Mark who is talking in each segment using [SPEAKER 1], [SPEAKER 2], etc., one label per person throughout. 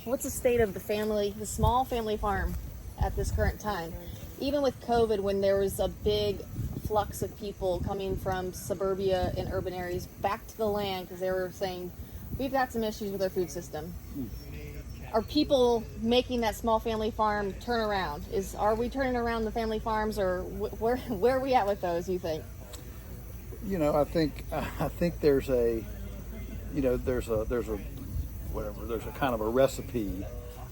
[SPEAKER 1] what's the state of the small family farm at this current time? Even with COVID, when there was a big flux of people coming from suburbia and urban areas back to the land because they were saying, we've got some issues with our food system. Are people making that small family farm turn around? Are we turning around the family farms, or where are we at with those, you think?
[SPEAKER 2] I think there's a kind of a recipe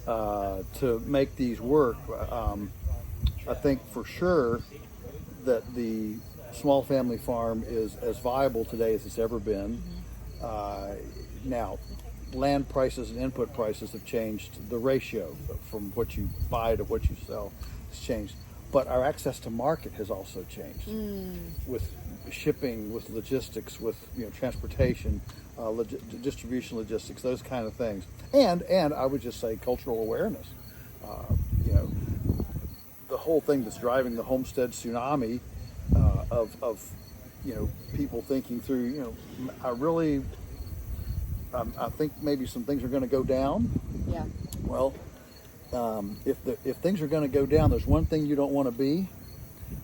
[SPEAKER 2] to make these work. I think for sure that the small family farm is as viable today as it's ever been. Now, land prices and input prices have changed. The ratio from what you buy to what you sell has changed. But our access to market has also changed with shipping, with logistics, with transportation, distribution logistics, those kind of things. And I would just say cultural awareness. The whole thing that's driving the homestead tsunami of people thinking through, I think maybe some things are going to go down.
[SPEAKER 1] Yeah.
[SPEAKER 2] Well, if things are going to go down, there's one thing you don't want to be,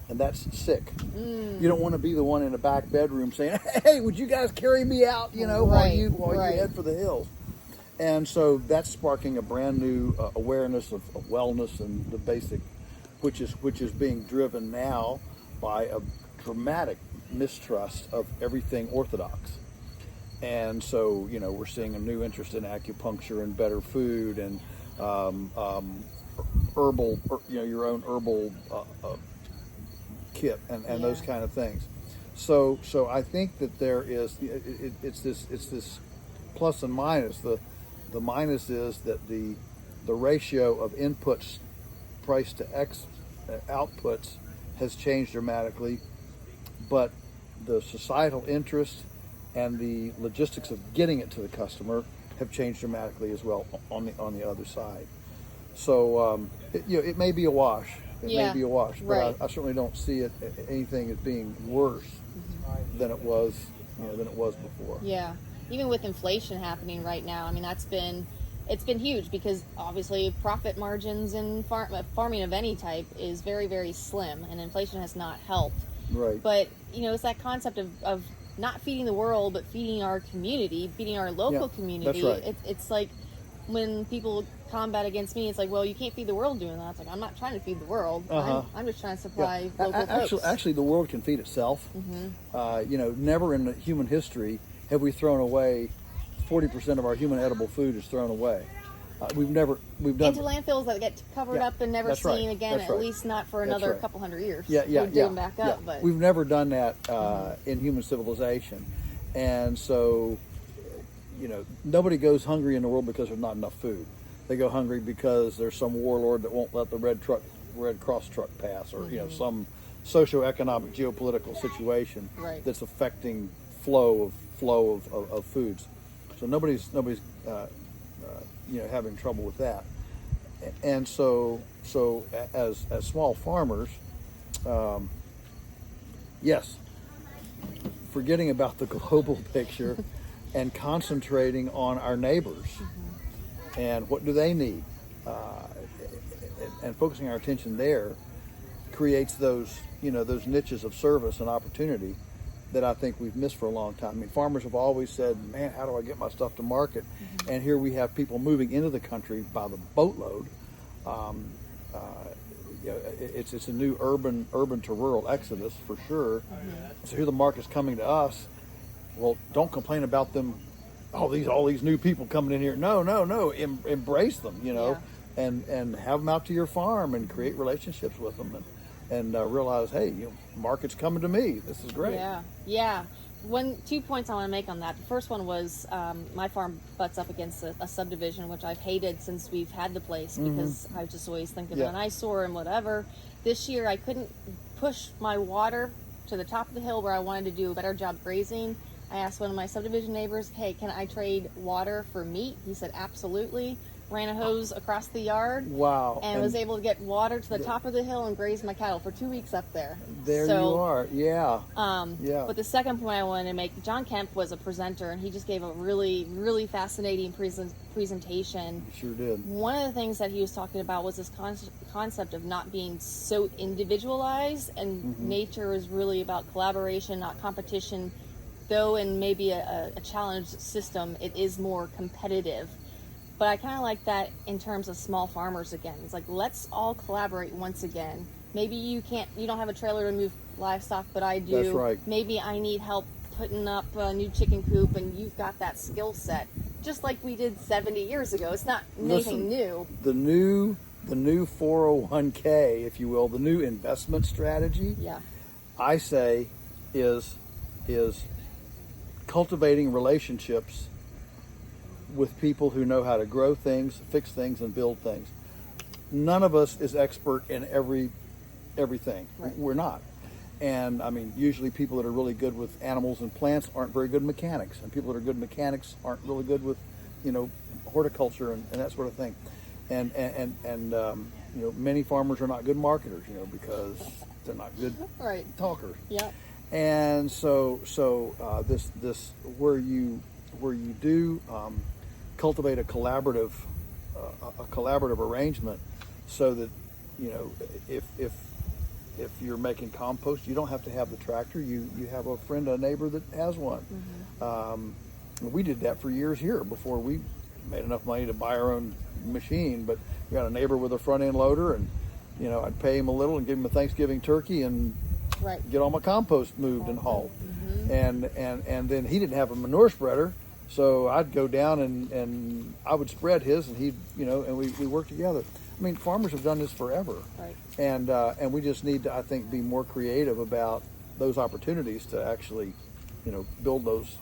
[SPEAKER 2] and that's sick. You don't want to be the one in the back bedroom saying, "Hey, would you guys carry me out?" While you head for the hills. And so that's sparking a brand new awareness of wellness and the basic, which is being driven now by a dramatic mistrust of everything orthodox. And so, we're seeing a new interest in acupuncture and better food and herbal, your own herbal kit and those kind of things. So I think that there is, it's this plus and minus. The minus is that the ratio of inputs price to outputs has changed dramatically, but the societal interest and the logistics of getting it to the customer have changed dramatically as well on the other side. So it may be a wash. It may be a wash, but I certainly don't see anything as being worse than it was before.
[SPEAKER 1] Yeah, even with inflation happening right now, I mean it's been huge because obviously profit margins in farming of any type is very, very slim, and inflation has not helped.
[SPEAKER 2] Right.
[SPEAKER 1] But it's that concept of not feeding the world, but feeding our community, feeding our local community.
[SPEAKER 2] That's right.
[SPEAKER 1] It's like when people combat against me, it's like, well, you can't feed the world doing that. It's like, I'm not trying to feed the world. I'm just trying to supply local folks.
[SPEAKER 2] Actually, the world can feed itself. Never in human history have we thrown away 40% of our human edible food is thrown away. We've done
[SPEAKER 1] into landfills that get covered up and never seen again. At least not for another couple hundred years. Them back up. But
[SPEAKER 2] we've never done that in human civilization, and so nobody goes hungry in the world because there's not enough food. They go hungry because there's some warlord that won't let the Red Cross truck pass, or some socioeconomic geopolitical situation that's affecting flow of foods. So nobody's having trouble with that. And so as small farmers, yes, forgetting about the global picture and concentrating on our neighbors and what do they need, and focusing our attention there creates those niches of service and opportunity that I think we've missed for a long time. I mean, farmers have always said, man, how do I get my stuff to market? And here we have people moving into the country by the boatload. It's a new urban to rural exodus for sure. So here the market's coming to us. Well, don't complain about them. All these new people coming in here. No. Embrace them, and have them out to your farm and create relationships with them and realize, hey, market's coming to me. This is great.
[SPEAKER 1] Yeah. 2 points I want to make on that. The first one was my farm butts up against a subdivision, which I've hated since we've had the place because I was just always thinking of an eyesore and whatever. This year I couldn't push my water to the top of the hill where I wanted to do a better job grazing. I asked one of my subdivision neighbors, hey, can I trade water for meat? He said, absolutely. ran a hose across the yard.
[SPEAKER 2] Wow.
[SPEAKER 1] And was able to get water to the top of the hill and graze my cattle for 2 weeks up there.
[SPEAKER 2] There you are. Yeah. Yeah.
[SPEAKER 1] But the second point I wanted to make, John Kemp was a presenter, and he just gave a really, really fascinating presentation.
[SPEAKER 2] He sure did.
[SPEAKER 1] One of the things that he was talking about was this concept of not being so individualized, and nature is really about collaboration, not competition. Though in maybe a challenged system, it is more competitive. But I kind of like that in terms of small farmers again. It's like, let's all collaborate once again. Maybe you don't have a trailer to move livestock, but I do.
[SPEAKER 2] That's right.
[SPEAKER 1] Maybe I need help putting up a new chicken coop, and you've got that skill set. Just like we did 70 years ago. It's not anything new.
[SPEAKER 2] The new 401k, if you will, the new investment strategy, I say is cultivating relationships with people who know how to grow things, fix things, and build things. None of us is expert in everything.
[SPEAKER 1] Right.
[SPEAKER 2] We're not. And I mean, usually people that are really good with animals and plants aren't very good mechanics, and people that are good mechanics aren't really good with, horticulture and that sort of thing. And many farmers are not good marketers, because they're not good talkers.
[SPEAKER 1] Yeah.
[SPEAKER 2] And so this where you do cultivate a collaborative arrangement, so that if you're making compost, you don't have to have the tractor. You have a friend, a neighbor that has one. We did that for years here before we made enough money to buy our own machine. But we got a neighbor with a front end loader, and I'd pay him a little and give him a Thanksgiving turkey and get all my compost moved and hauled. And then he didn't have a manure spreader, so I'd go down and I would spread his, and he'd and we worked together. I mean, farmers have done this forever, and we just need to, I think, be more creative about those opportunities to actually build those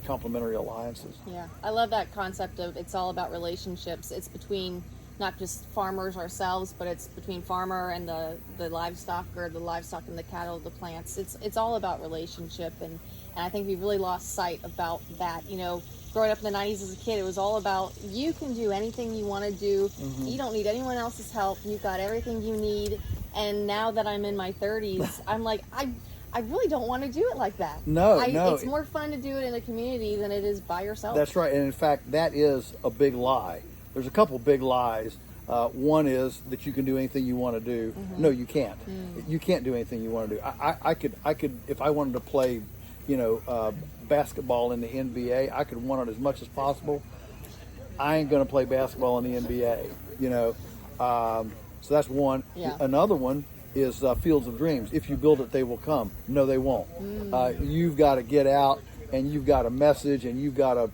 [SPEAKER 2] complementary alliances.
[SPEAKER 1] Yeah, I love that concept of it's all about relationships. It's between not just farmers ourselves, but it's between farmer and the livestock, or the livestock and the cattle, the plants. It's all about relationship, and I think we really lost sight about that. Growing up in the 90s as a kid, it was all about, you can do anything you want to do. You don't need anyone else's help. You've got everything you need. And now that I'm in my 30s, I'm like, I really don't want to do it like that.
[SPEAKER 2] No.
[SPEAKER 1] It's more fun to do it in a community than it is by yourself.
[SPEAKER 2] That's right. And in fact, that is a big lie. There's a couple big lies. One is that you can do anything you want to do. No, you can't. You can't do anything you want to do. I could, if I wanted to play, basketball in the NBA, I could want it as much as possible. I ain't going to play basketball in the NBA, so that's one.
[SPEAKER 1] Yeah.
[SPEAKER 2] Another one is Fields of Dreams. If you build it, they will come. No, they won't. You've got to get out, and you've got a message, and you've got to,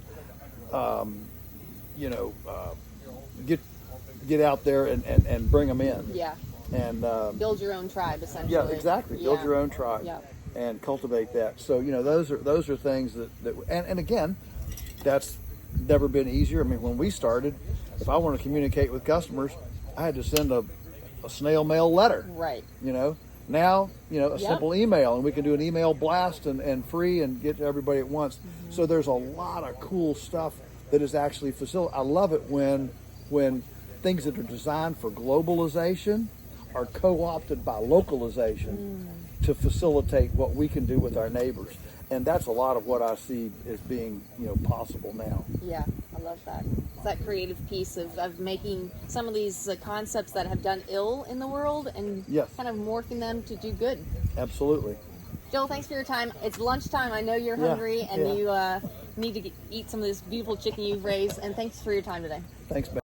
[SPEAKER 2] get out there and bring them in.
[SPEAKER 1] Yeah.
[SPEAKER 2] And
[SPEAKER 1] build your own tribe, essentially.
[SPEAKER 2] Yeah, exactly. Build your own tribe.
[SPEAKER 1] Yeah.
[SPEAKER 2] And cultivate that. So those are things that and again, that's never been easier. I mean, when we started, if I want to communicate with customers, I had to send a snail mail letter.
[SPEAKER 1] Right.
[SPEAKER 2] Now a simple email, and we can do an email blast and free and get to everybody at once. So there's a lot of cool stuff that is actually facilitated. I love it when things that are designed for globalization are co-opted by localization to facilitate what we can do with our neighbors. And that's a lot of what I see as being, possible now.
[SPEAKER 1] Yeah, I love that. It's that creative piece of making some of these concepts that have done ill in the world and kind of morphing them to do good.
[SPEAKER 2] Absolutely.
[SPEAKER 1] Joel, thanks for your time. It's lunchtime. I know you're hungry, and you need to eat some of this beautiful chicken you've raised. And thanks for your time today.
[SPEAKER 2] Thanks, Ben.